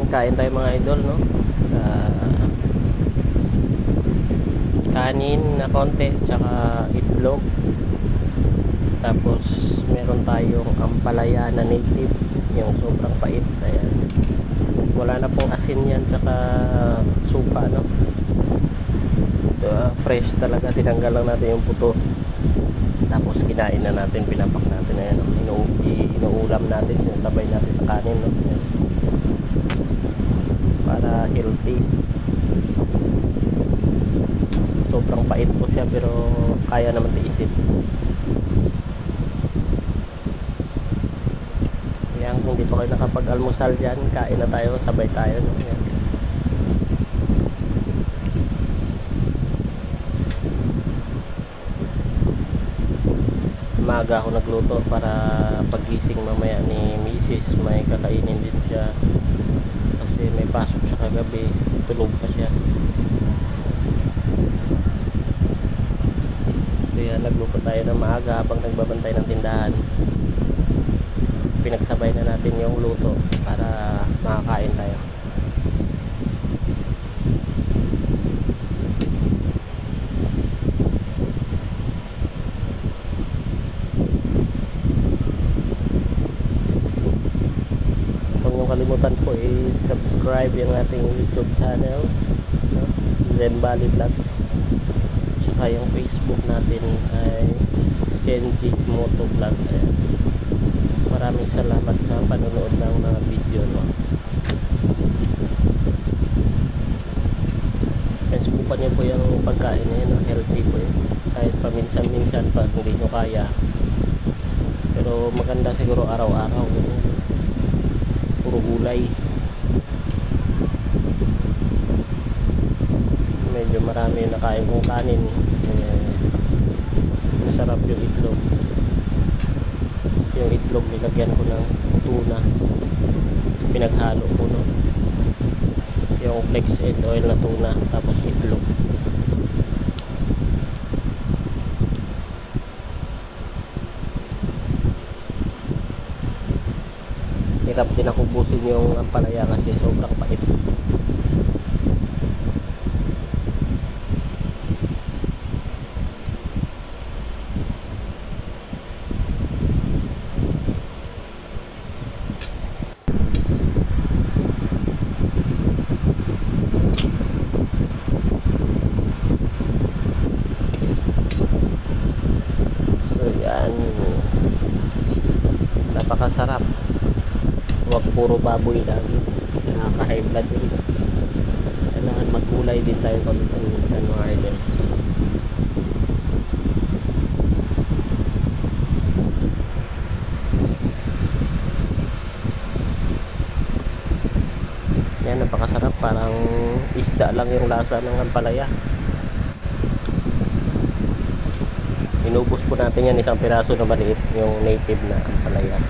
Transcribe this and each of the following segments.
kain tayo mga idol, no? Kanin na konti tsaka itlog, tapos meron tayong ampalaya na native, yung sobrang pait. Ayan, wala na pong asin yan tsaka suka, no? Fresh talaga, tinanggal lang natin yung puto, tapos kinain na natin, pinapak natin. Ayan, no? Inuulam natin, sinasabay natin sa kanin, no? Ayan, para healthy. Sobrang pait po siya pero kaya naman tiisin. Kaya kung di pa kayo nakapag-almusal dyan, kain na tayo, sabay tayo, no? Ayan. Maaga ako nagluto para pagising mamaya ni Mrs. may kakainin din siya, kasi may pasok siya kagabi, tulog pa siya. Kaya nagluto tayo ng maaga habang nagbabantay ng tindahan. Pinagsabay na natin yung luto para makakain tayo. Huwag niyong kalimutan po i-subscribe yung ating YouTube channel, no? Zen Valley Vlogs. Tsaka yung Facebook natin ay Senji Moto Vlog. Ayan. Maraming salamat sa panonood ng mga video, no? Kaya subukan niyo po yung pagkain na yun, no? Healthy po yun, kahit paminsan-minsan pag hindi nyo kaya, pero maganda siguro araw-araw, puro gulay. Medyo marami yung nakain kong kanin. Masarap yung itlog. Yung itlog nilagyan ko ng tuna, pinaghalo ko, no? Yung flaxseed oil na tuna, tapos itlog. Hirap din ako ubusin yung ampalaya kasi sobrang pait. Napakasarap. Huwag puro baboy lang, nakaka-high blood yun. Kailangan magkulay din tayo minsan mga idol. Yan, napakasarap. Parang isda lang yung lasa ng ampalaya. Inubos po natin yan, isang piraso na maliit, yung native na ampalaya.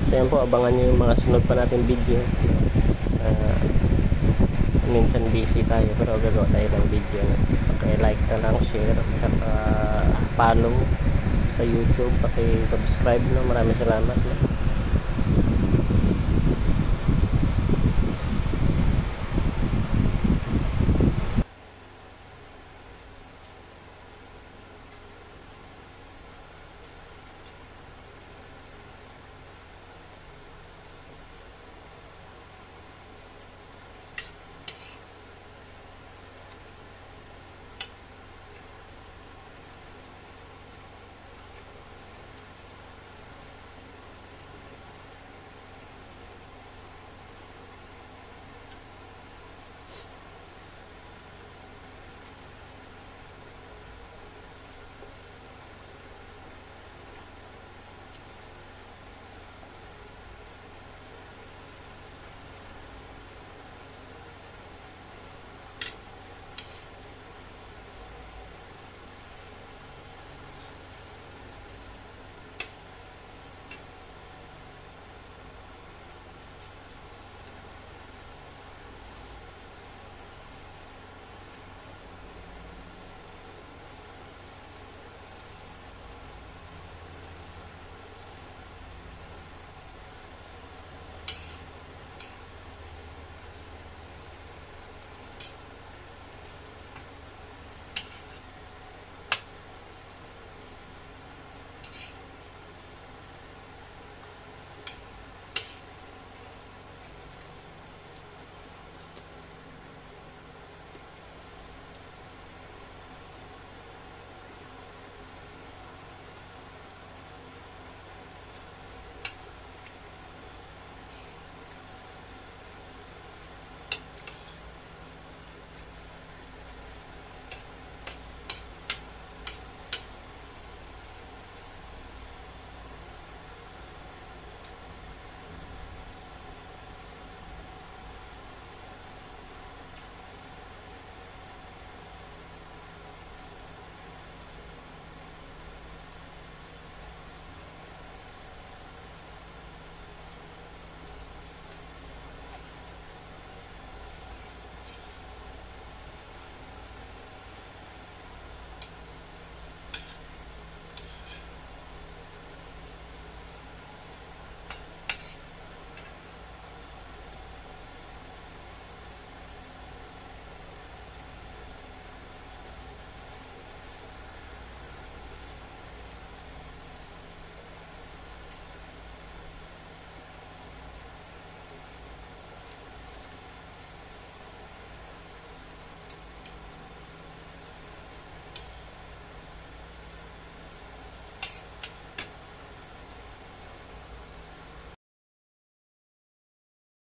So yan po, abangan nyo yung mga sunod pa natin video. Minsan busy tayo pero gagawa tayo ng video, no? Paki-like na lang, share, saka follow sa YouTube, paki-subscribe, no? Maraming salamat, no?